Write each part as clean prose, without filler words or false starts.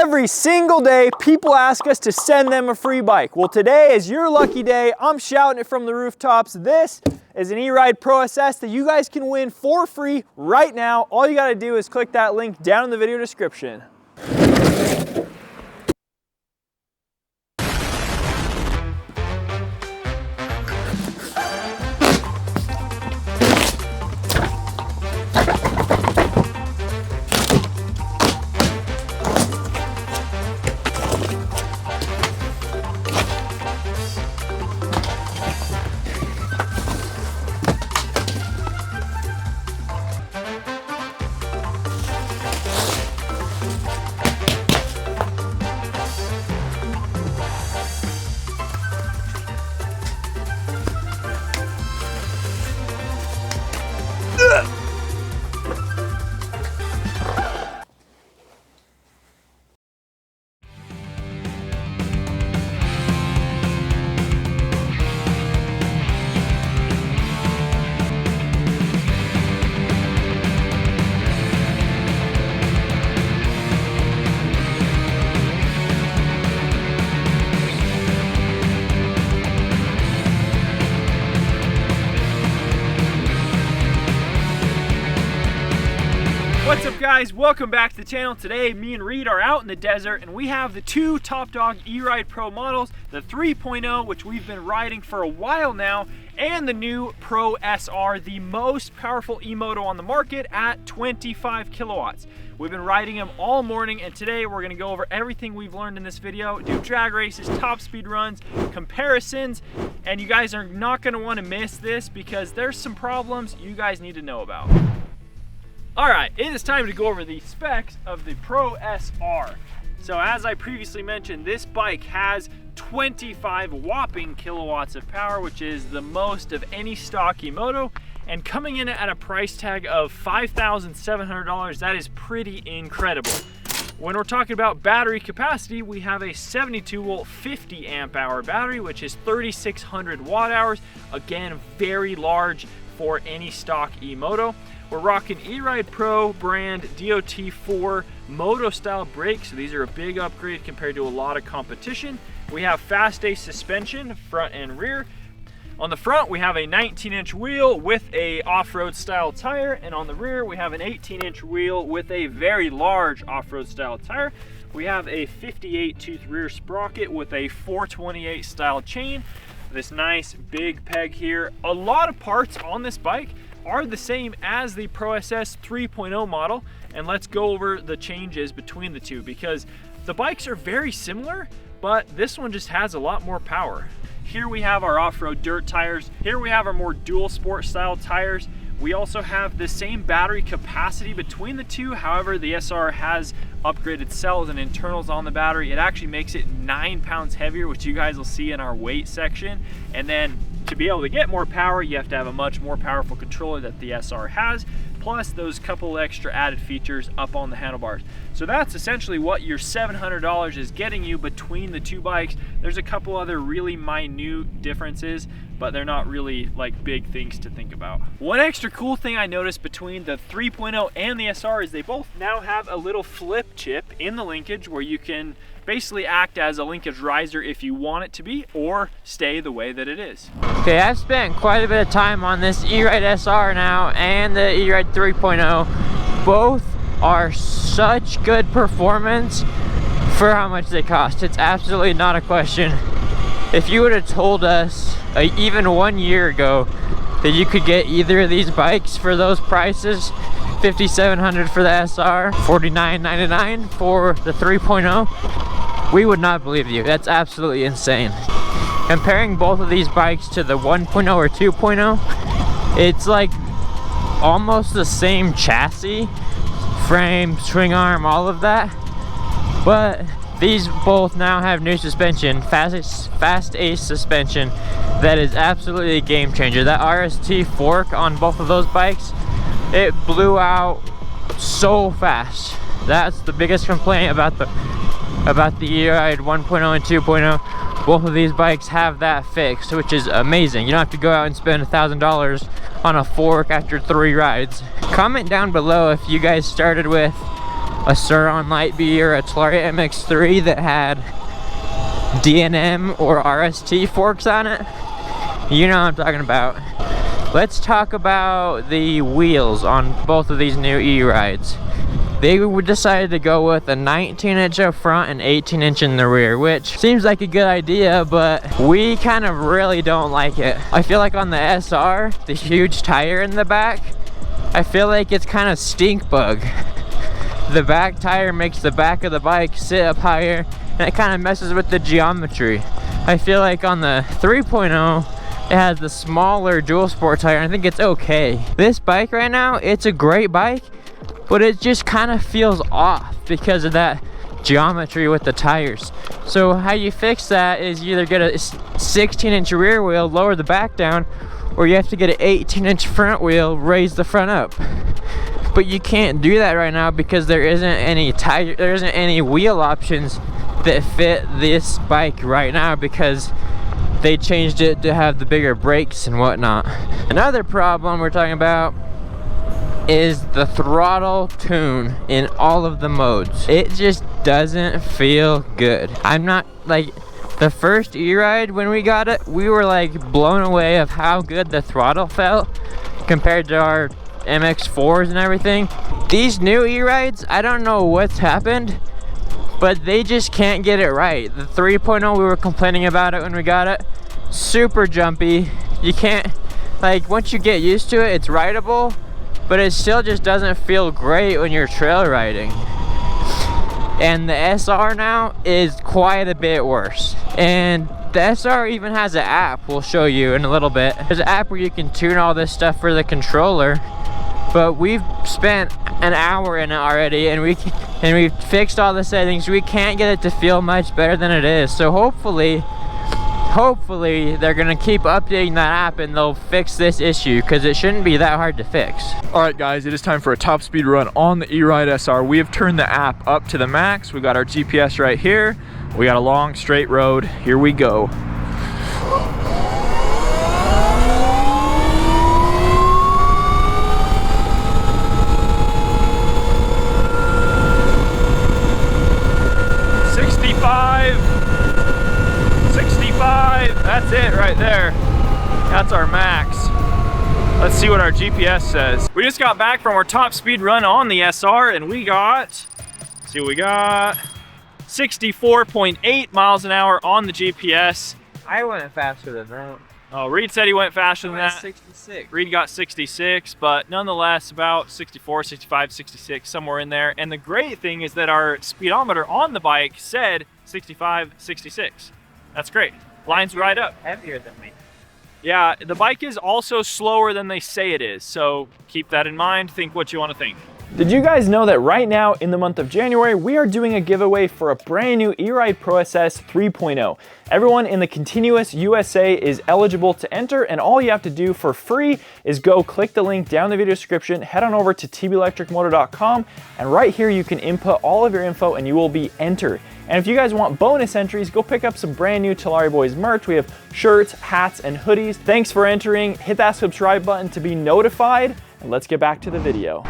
Every single day, people ask us to send them a free bike. Well, today is your lucky day. I'm shouting it from the rooftops. This is an E-Ride Pro SS that you guys can win for free right now. All you gotta do is click that link down in the video description. What's up guys, welcome back to the channel. Today me and Reed are out in the desert and we have the two Top Dog E-Ride Pro models, the 3.0 which we've been riding for a while now, and the new Pro SR, the most powerful E-moto on the market at 25 kilowatts. We've been riding them all morning and today we're gonna go over everything we've learned in this video, do drag races, top speed runs, comparisons, and you guys are not gonna wanna miss this because there's some problems you guys need to know about. Alright, it is time to go over the specs of the Pro SR. So as I previously mentioned, this bike has 25 whopping kilowatts of power, which is the most of any stock E-moto, and coming in at a price tag of $5,700, that is pretty incredible. When we're talking about battery capacity, we have a 72 volt 50 amp hour battery, which is 3,600 watt hours. Again, very large for any stock E-moto. We're rocking E-Ride Pro brand DOT4 moto style brakes. So these are a big upgrade compared to a lot of competition. We have fast A suspension, front and rear. On the front, we have a 19-inch wheel with a off-road style tire, and on the rear, we have an 18-inch wheel with a very large off-road style tire. We have a 58 tooth rear sprocket with a 428 style chain. This nice big peg here. A lot of parts on this bike are the same as the Pro SS 3.0 model, and let's go over the changes between the two because the bikes are very similar, but this one just has a lot more power. Here we have our off-road dirt tires. Here we have our more dual sport style tires. We also have the same battery capacity between the two. However, the SR has upgraded cells and internals on the battery. It actually makes it 9 pounds heavier, which you guys will see in our weight section. And then to be able to get more power, you have to have a much more powerful controller that the SR has, plus those couple extra added features up on the handlebars. So that's essentially what your $700 is getting you between the two bikes. There's a couple other really minute differences, but they're not really like big things to think about. One extra cool thing I noticed between the 3.0 and the SR is they both now have a little flip chip in the linkage where you can basically act as a linkage riser if you want it to be, or stay the way that it is. Okay, I've spent quite a bit of time on this E-Ride SR now and the E-Ride 3.0. Both are such good performance for how much they cost. It's absolutely not a question. If you would have told us even 1 year ago that you could get either of these bikes for those prices, $5,700 for the SR, $49.99 for the 3.0, we would not believe you. That's absolutely insane. Comparing both of these bikes to the 1.0 or 2.0, it's like almost the same chassis, frame, swing arm, all of that, but these both now have new suspension, fast A suspension, that is absolutely a game changer. That RST fork on both of those bikes, it blew out so fast. That's the biggest complaint about the E-Ride 1.0 and 2.0. Both of these bikes have that fixed, which is amazing. You don't have to go out and spend $1,000 on a fork after 3 rides. Comment down below if you guys started with a Sur-Ron Lightbee or a Talaria MX3 that had DNM or RST forks on it, you know what I'm talking about. Let's talk about the wheels on both of these new E-Rides. They decided to go with a 19-inch up front and 18-inch in the rear, which seems like a good idea, but we kind of really don't like it. I feel like on the SR, the huge tire in the back, I feel like it's kind of stink bug. The back tire makes the back of the bike sit up higher, and it kind of messes with the geometry. I feel like on the 3.0, it has the smaller dual sport tire, and I think it's okay. This bike right now, it's a great bike, but it just kind of feels off because of that geometry with the tires. So how you fix that is you either get a 16-inch rear wheel, lower the back down, or you have to get an 18-inch front wheel, raise the front up. But you can't do that right now because there isn't any wheel options that fit this bike right now, because they changed it to have the bigger brakes and whatnot. Another problem we're talking about is the throttle tune in all of the modes. It just doesn't feel good. I'm not like, the first E-Ride when we got it, we were like blown away of how good the throttle felt compared to our MX4s and everything. These new E-Rides, I don't know what's happened, but they just can't get it right. The 3.0, we were complaining about it when we got it. Super jumpy. You can't, like, once you get used to it, it's rideable, but it still just doesn't feel great when you're trail riding. And the SR now is quite a bit worse. And the SR even has an app we'll show you in a little bit. There's an app where you can tune all this stuff for the controller, but we've spent an hour in it already, and we've fixed all the settings. We can't get it to feel much better than it is. So hopefully they're gonna keep updating that app and they'll fix this issue, because it shouldn't be that hard to fix. All right guys, it is time for a top speed run on the E-Ride SR. We have turned the app up to the max. We got our GPS right here. We got a long straight road. Here we go. That's it right there. That's our max. Let's see what our GPS says. We just got back from our top speed run on the SR, and we got, let's see what we got, 64.8 miles an hour on the GPS. I went faster than that. Oh, Reed said he went faster than that. 66. Reed got 66, but nonetheless about 64, 65, 66, somewhere in there. And the great thing is that our speedometer on the bike said 65, 66. That's great. Lines right up. Heavier than me. Yeah, the bike is also slower than they say it is, so keep that in mind. Think what you want to think. Did you guys know that right now in the month of January, we are doing a giveaway for a brand new E-Ride Pro SS 3.0. Everyone in the continuous USA is eligible to enter, and all you have to do for free is go click the link down in the video description, head on over to tbelectricmoto.com, and right here you can input all of your info and you will be entered. And if you guys want bonus entries, go pick up some brand new Talaria Boys merch. We have shirts, hats, and hoodies. Thanks for entering. Hit that subscribe button to be notified, and let's get back to the video.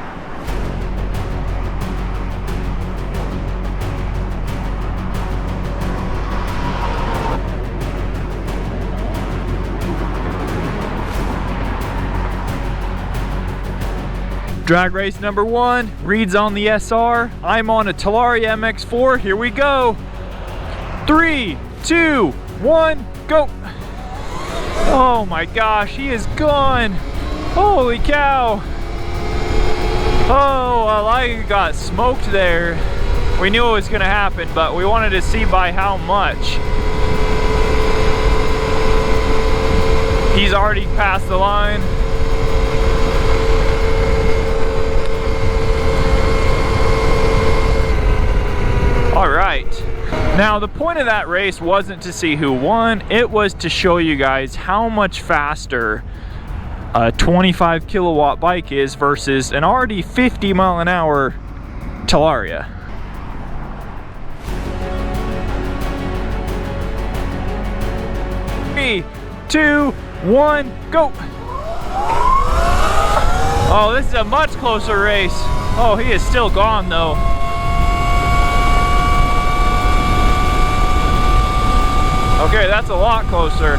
Drag race number 1, Reed's on the SR, I'm on a Talaria MX4, here we go. 3, 2, 1, go. Oh my gosh, he is gone. Holy cow. Oh, well, I got smoked there. We knew it was gonna happen, but we wanted to see by how much. He's already passed the line. All right, now the point of that race wasn't to see who won, it was to show you guys how much faster a 25 kilowatt bike is versus an already 50 mile an hour Talaria. Three, 2, 1, go. Oh, this is a much closer race. Oh, he is still gone though. Okay, that's a lot closer.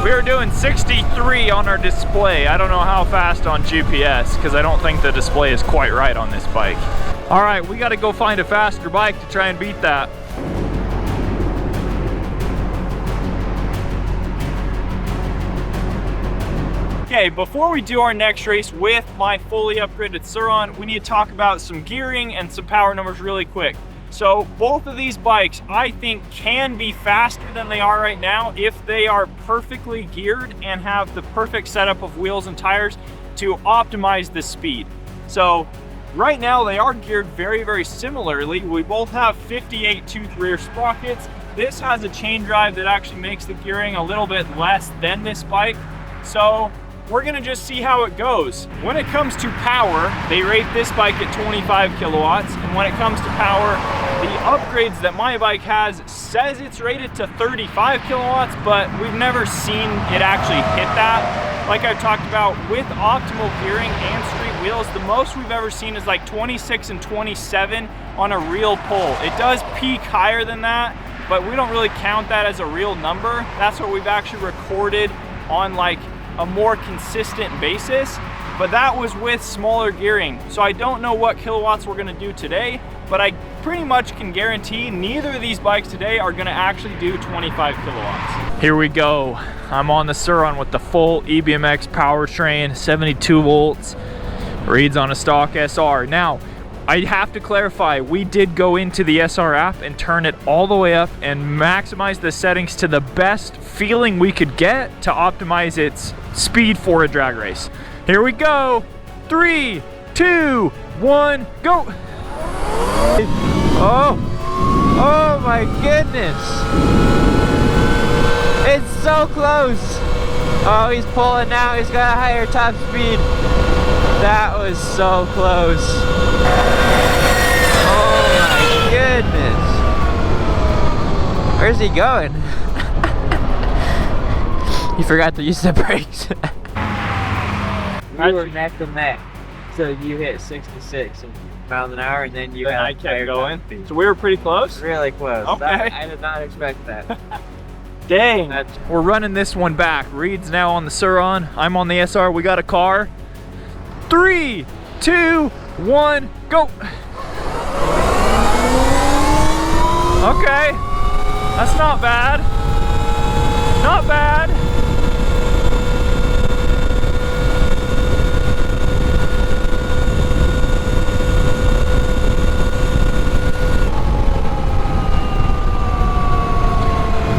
We are doing 63 on our display. I don't know how fast on GPS because I don't think the display is quite right on this bike. All right, we got to go find a faster bike to try and beat that. Okay, before we do our next race with my fully upgraded Sur-Ron, we need to talk about some gearing and some power numbers really quick. So both of these bikes, I think, can be faster than they are right now if they are perfectly geared and have the perfect setup of wheels and tires to optimize the speed. So right now they are geared very, very similarly. We both have 58 tooth rear sprockets. This has a chain drive that actually makes the gearing a little bit less than this bike. So we're gonna just see how it goes. When it comes to power, they rate this bike at 25 kilowatts. And when it comes to power, the upgrades that my bike has says it's rated to 35 kilowatts, but we've never seen it actually hit that. Like I've talked about, with optimal gearing and street wheels, the most we've ever seen is like 26 and 27 on a real pull. It does peak higher than that, but we don't really count that as a real number. That's what we've actually recorded on like a more consistent basis, but that was with smaller gearing. So I don't know what kilowatts we're gonna do today, but I pretty much can guarantee neither of these bikes today are gonna actually do 25 kilowatts. Here we go. I'm on the Sur-Ron with the full EBMX powertrain, 72 volts, reads on a stock SR. Now, I have to clarify, we did go into the SR app and turn it all the way up and maximize the settings to the best feeling we could get to optimize its speed for a drag race. Here we go. 3, 2, 1, go. Oh my goodness. It's so close. Oh, he's pulling now. He's got a higher top speed. That was so close. Oh my goodness. Where's he going? He forgot to use the brakes. You were neck to neck. So you hit 66 miles an hour and then you had I kept going. So we were pretty close? Really close. Okay. I did not expect that. Dang. We're running this one back. Reed's now on the Sur-Ron. I'm on the SR. We got a car. 3, 2, 1, go. Okay. That's not bad. Not bad.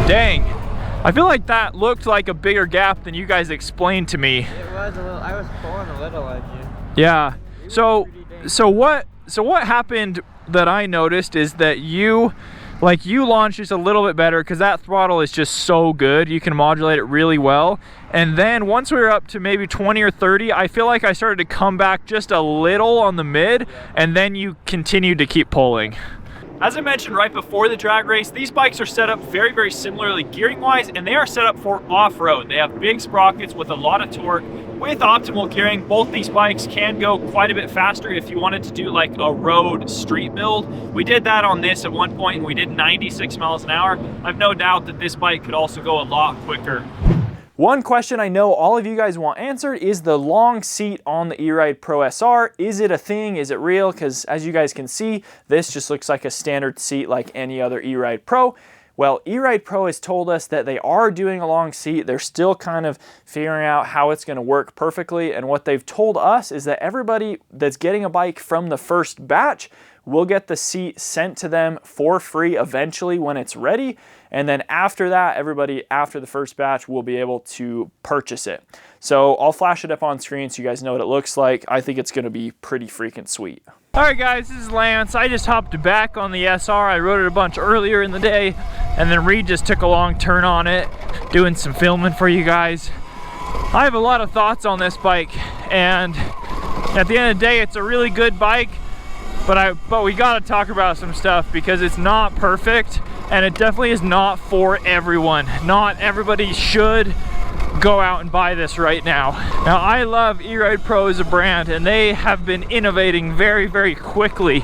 Dang. I feel like that looked like a bigger gap than you guys explained to me. It was a little, I was pulling a little at you. Yeah. So what happened that I noticed is that you launched just a little bit better because that throttle is just so good. You can modulate it really well. And then once we were up to maybe 20 or 30, I feel like I started to come back just a little on the mid, and then you continued to keep pulling. As I mentioned right before the drag race, these bikes are set up very, very similarly gearing wise, and they are set up for off-road. They have big sprockets with a lot of torque. With optimal gearing, both these bikes can go quite a bit faster if you wanted to do like a road street build. We did that on this at one point and we did 96 miles an hour. I've no doubt that this bike could also go a lot quicker. One question I know all of you guys want answered is the long seat on the E-Ride Pro SR. Is it a thing? Is it real? Because as you guys can see, this just looks like a standard seat like any other E-Ride Pro. Well, E-Ride Pro has told us that they are doing a long seat. They're still kind of figuring out how it's going to work perfectly. And what they've told us is that everybody that's getting a bike from the first batch will get the seat sent to them for free eventually when it's ready. And then after that, everybody after the first batch will be able to purchase it. So I'll flash it up on screen so you guys know what it looks like. I think it's going to be pretty freaking sweet. All right guys, this is Lance. I just hopped back on the SR. I rode it a bunch earlier in the day, and then Reed just took a long turn on it, doing some filming for you guys. I have a lot of thoughts on this bike, and at the end of the day, it's a really good bike, but we gotta talk about some stuff because it's not perfect, and it definitely is not for everyone. Not everybody should go out and buy this right now. Now, I love E-Ride Pro as a brand, and they have been innovating very, very quickly.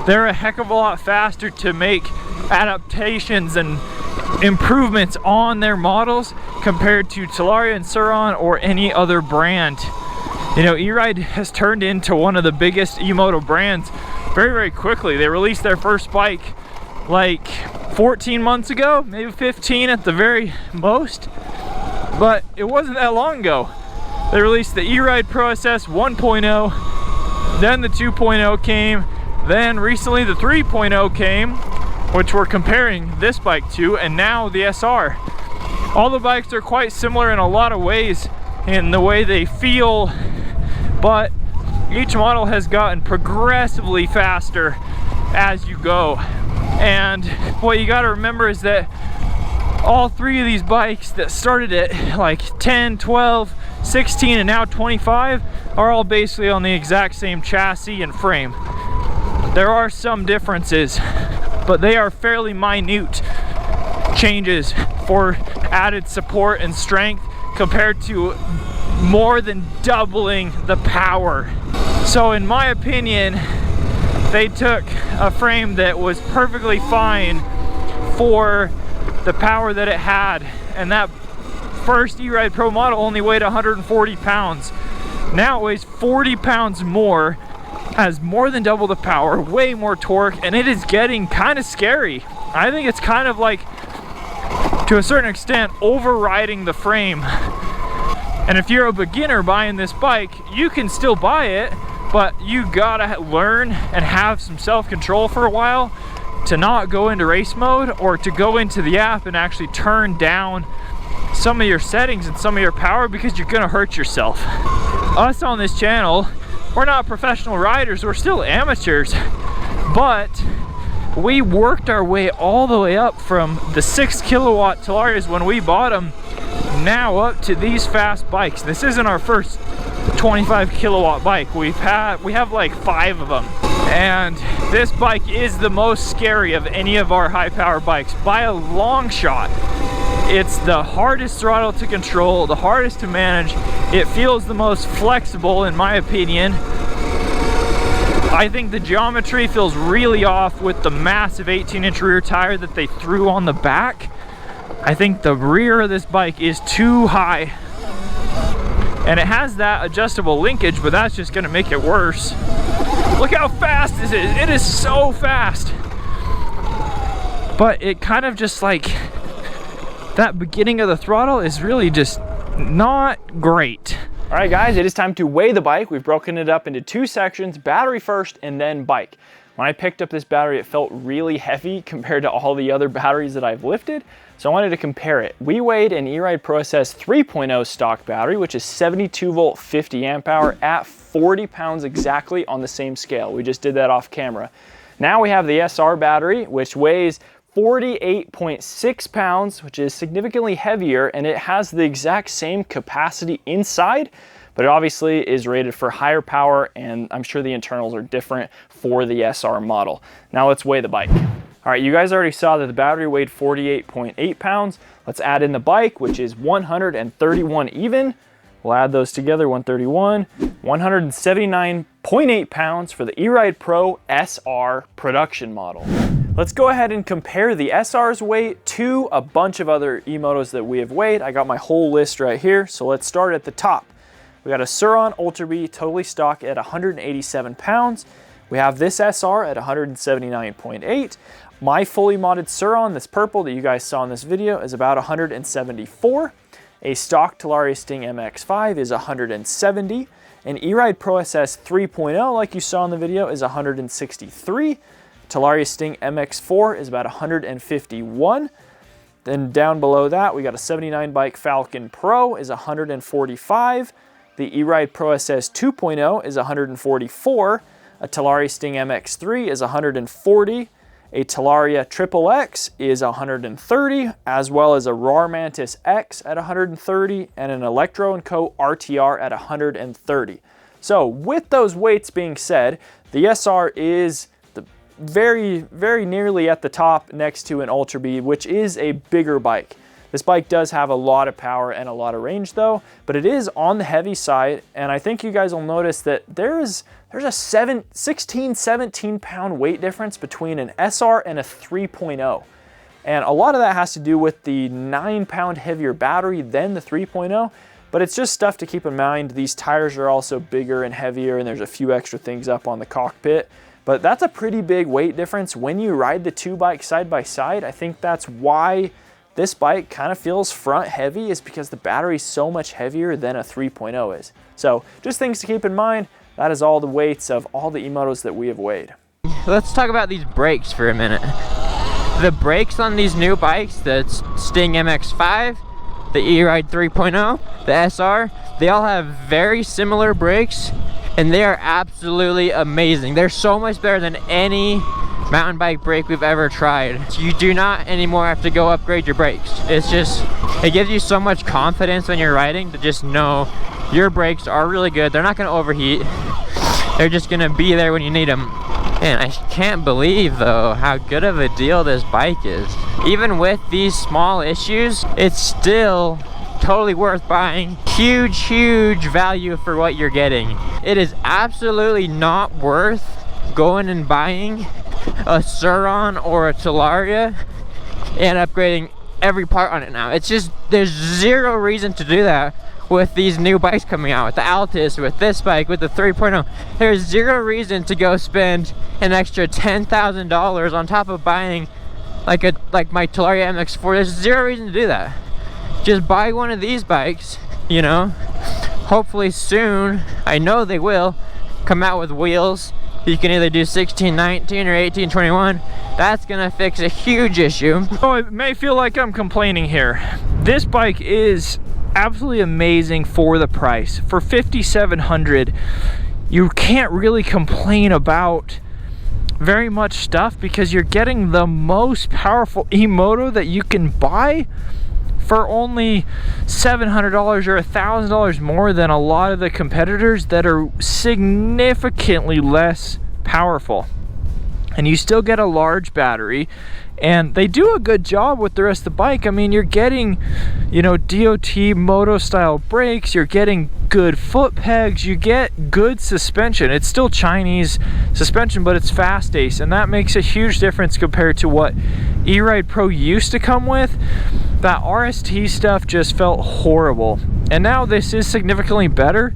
They're a heck of a lot faster to make adaptations and improvements on their models compared to Talaria and Sur-Ron or any other brand. You know, E-Ride has turned into one of the biggest E-moto brands very, very quickly. They released their first bike like 14 months ago, maybe 15 at the very most, but it wasn't that long ago. They released the E-Ride Pro SS 1.0, then the 2.0 came, then recently the 3.0 came, which we're comparing this bike to, and now the SR. All the bikes are quite similar in a lot of ways in the way they feel, but each model has gotten progressively faster as you go. And what you gotta remember is that all three of these bikes that started at like 10, 12, 16, and now 25 are all basically on the exact same chassis and frame. There are some differences, but they are fairly minute changes for added support and strength compared to more than doubling the power. So in my opinion, they took a frame that was perfectly fine for the power that it had, and that first E-Ride Pro model only weighed 140 pounds. Now it weighs 40 pounds more, has more than double the power, way more torque, and it is getting kind of scary. I think it's kind of like, to a certain extent, overriding the frame. And if you're a beginner buying this bike, you can still buy it, but you gotta learn and have some self-control for a while to not go into race mode, or to go into the app and actually turn down some of your settings and some of your power, because you're gonna hurt yourself. Us on this channel, we're not professional riders, we're still amateurs, but we worked our way all the way up from the 6 kilowatt Talarias when we bought them, now up to these fast bikes. This isn't our first 25 kilowatt bike. We have like 5 of them, and this bike is the most scary of any of our high power bikes by a long shot. It's the hardest throttle to control, the hardest to manage. It feels the most flexible in my opinion. I think the geometry feels really off with the massive 18-inch rear tire that they threw on the back. I think the rear of this bike is too high. And it has that adjustable linkage, but that's just gonna make it worse. Look how fast this is. It is so fast. But it kind of just like, that beginning of the throttle is really just not great. All right guys, it is time to weigh the bike. We've broken it up into 2 sections, battery first and then bike. When I picked up this battery, it felt really heavy compared to all the other batteries that I've lifted. So I wanted to compare it. We weighed an E-Ride Pro SS 3.0 stock battery, which is 72 volt, 50 amp hour at 40 pounds exactly on the same scale. We just did that off camera. Now we have the SR battery, which weighs 48.6 pounds, which is significantly heavier, and it has the exact same capacity inside, but it obviously is rated for higher power, and I'm sure the internals are different for the SR model. Now let's weigh the bike. All right, you guys already saw that the battery weighed 48.8 pounds. Let's add in the bike, which is 131 even. We'll add those together, 131, 179.8 pounds for the E-Ride Pro SR production model. Let's go ahead and compare the SR's weight to a bunch of other E-motos that we have weighed. I got my whole list right here, so let's start at the top. We got a Sur-Ron Ultra B totally stock at 187 pounds. We have this SR at 179.8. My fully modded Sur-Ron, this purple that you guys saw in this video, is about 174. A stock Talaria Sting MX-5 is 170. An E-Ride Pro SS 3.0, like you saw in the video, is 163. Talaria Sting MX-4 is about 151. Then down below that, we got a 79 bike Falcon Pro is 145. The E-Ride Pro SS 2.0 is 144. A Talaria Sting MX-3 is 140. A Talaria XXX is 130, as well as a RAR Mantis X at 130, and an Electro & Co. RTR at 130. So with those weights being said, the SR is very, very nearly at the top next to an Ultra B, which is a bigger bike. This bike does have a lot of power and a lot of range though, but it is on the heavy side, and I think you guys will notice that there's a 16, 17 pound weight difference between an SR and a 3.0. And a lot of that has to do with the 9 pound heavier battery than the 3.0, but it's just stuff to keep in mind. These tires are also bigger and heavier, and there's a few extra things up on the cockpit. But that's a pretty big weight difference when you ride the two bikes side by side. I think that's why this bike kind of feels front heavy, is because the battery is so much heavier than a 3.0 is. So just things to keep in mind. That is all the weights of all the E-motos that we have weighed. Let's talk about these brakes for a minute. The brakes on these new bikes, the Sting MX-5, the E-Ride 3.0, the SR, they all have very similar brakes, and they are absolutely amazing. They're so much better than any mountain bike brake we've ever tried. You do not anymore have to go upgrade your brakes. It's just, it gives you so much confidence when you're riding to just know your brakes are really good. They're not going to overheat. They're just going to be there when you need them. And I can't believe though how good of a deal this bike is. Even with these small issues, it's still totally worth buying. Huge value for what you're getting. It is absolutely not worth going and buying a Suron or a Talaria and upgrading every part on it now. It's just, there's zero reason to do that with these new bikes coming out, with the Altis, with this bike, with the 3.0. There's zero reason to go spend an extra $10,000 on top of buying like my Talaria MX-4. There's zero reason to do that. Just buy one of these bikes, you know. Hopefully soon, I know they will come out with wheels. You can either do 16/19 or 18/21. That's gonna fix a huge issue. Oh, it may feel like I'm complaining here. This bike is absolutely amazing for the price. For $5,700, you can't really complain about very much stuff because you're getting the most powerful E-moto that you can buy for only $700 or $1,000 more than a lot of the competitors that are significantly less powerful. And you still get a large battery, and they do a good job with the rest of the bike. I mean, you're getting, you know, DOT moto style brakes, you're getting good foot pegs, you get good suspension. It's still Chinese suspension, but it's fast ace, and that makes a huge difference compared to what E-Ride Pro used to come with. That RST stuff just felt horrible, and now this is significantly better,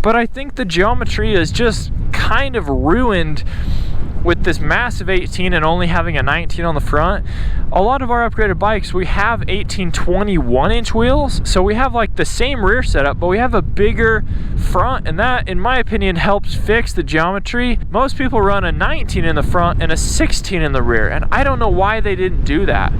but I think the geometry is just kind of ruined with this massive 18 and only having a 19 on the front. A lot of our upgraded bikes, we have 18 21-inch wheels, so we have like the same rear setup, but we have a bigger front, and that, in my opinion, helps fix the geometry. Most people run a 19 in the front and a 16 in the rear, and I don't know why they didn't do that.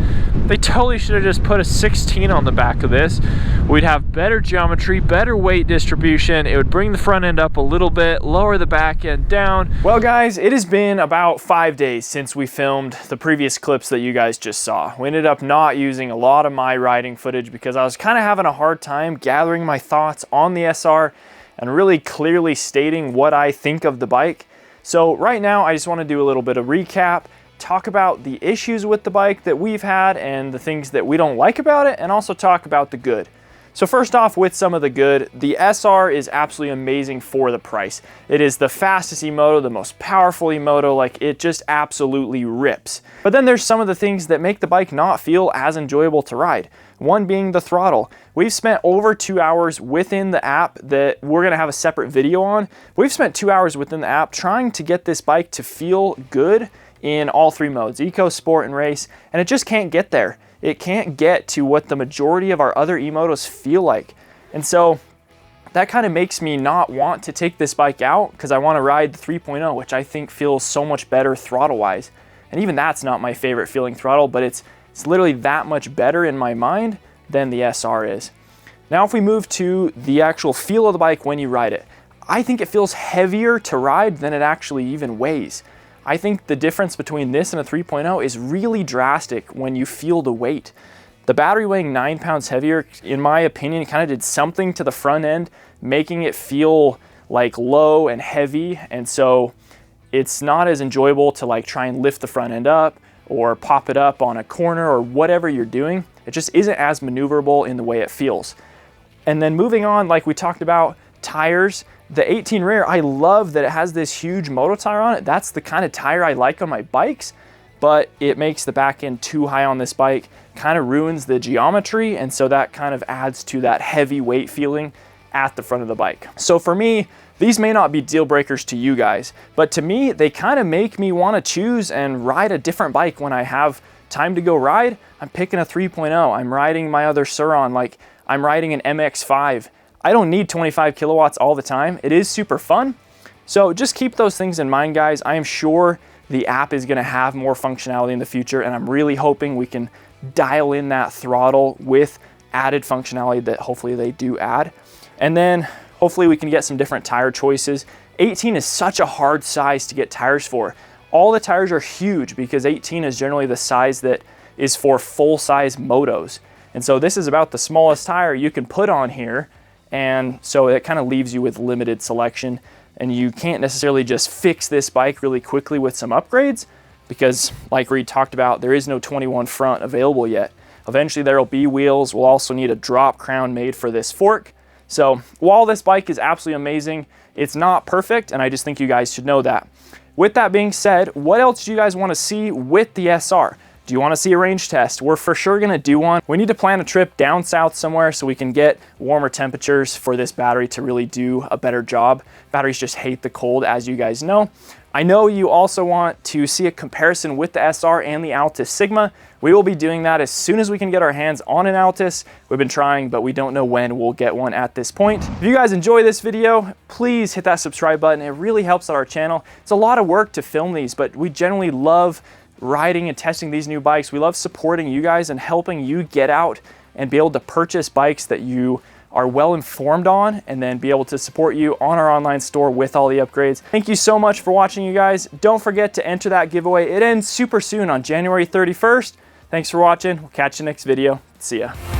They totally should have just put a 16 on the back of this. We'd have better geometry, better weight distribution. It would bring the front end up a little bit, lower the back end down. Well guys, it has been about 5 days since we filmed the previous clips that you guys just saw. We ended up not using a lot of my riding footage because I was kind of having a hard time gathering my thoughts on the SR and really clearly stating what I think of the bike. So right now I just want to do a little bit of recap, talk about the issues with the bike that we've had and the things that we don't like about it, and also talk about the good. So first off, with some of the good, the SR is absolutely amazing for the price. It is the fastest E-moto, the most powerful E-moto, like it just absolutely rips. But then there's some of the things that make the bike not feel as enjoyable to ride. One being the throttle. We've spent over 2 hours within the app that we're gonna have a separate video on. We've spent 2 hours within the app trying to get this bike to feel good in all three modes, Eco, Sport, and Race, and it just can't get there. It can't get to what the majority of our other E-motos feel like. And so that kind of makes me not want to take this bike out because I want to ride the 3.0, which I think feels so much better throttle-wise. And even that's not my favorite feeling throttle, but it's literally that much better in my mind than the SR is. Now if we move to the actual feel of the bike when you ride it, I think it feels heavier to ride than it actually even weighs. I think the difference between this and a 3.0 is really drastic when you feel the weight. The battery weighing 9 pounds heavier, in my opinion, kind of did something to the front end, making it feel like low and heavy, and so it's not as enjoyable to like try and lift the front end up or pop it up on a corner or whatever you're doing. it just isn't as maneuverable in the way it feels. And then moving on, like we talked about, tires, the 18 rear, I love that it has this huge moto tire on it. That's the kind of tire I like on my bikes, but it makes the back end too high on this bike, kind of ruins the geometry, and so that kind of adds to that heavy weight feeling at the front of the bike. So for me, these may not be deal breakers to you guys, but to me, they kind of make me want to choose and ride a different bike when I have time to go ride. I'm picking a 3.0. I'm riding my other Sur-Ron, like I'm riding an MX-5. I don't need 25 kilowatts all the time. It is super fun. So just keep those things in mind, guys. I am sure the app is going to have more functionality in the future, and I'm really hoping we can dial in that throttle with added functionality that hopefully they do add. And then hopefully we can get some different tire choices. 18 is such a hard size to get tires for. All the tires are huge because 18 is generally the size that is for full-size motos. And so this is about the smallest tire you can put on here, and so it kind of leaves you with limited selection, and you can't necessarily just fix this bike really quickly with some upgrades because, like Reed talked about, there is no 21 front available yet. Eventually there will be wheels. We'll also need a drop crown made for this fork. So while this bike is absolutely amazing, it's not perfect, and I just think you guys should know that. With that being said, what else do you guys want to see with the SR? Do you want to see a range test? We're for sure going to do one. We need to plan a trip down south somewhere so we can get warmer temperatures for this battery to really do a better job. Batteries just hate the cold, as you guys know. I know you also want to see a comparison with the SR and the Altis Sigma. We will be doing that as soon as we can get our hands on an Altis. We've been trying, but we don't know when we'll get one at this point. If you guys enjoy this video, please hit that subscribe button. It really helps out our channel. It's a lot of work to film these, but we generally love riding and testing these new bikes. We love supporting you guys and helping you get out and be able to purchase bikes that you are well informed on, and then be able to support you on our online store with all the upgrades. Thank you so much for watching, you guys. Don't forget to enter that giveaway. It ends super soon on January 31st. Thanks for watching. We'll catch you next video. See ya.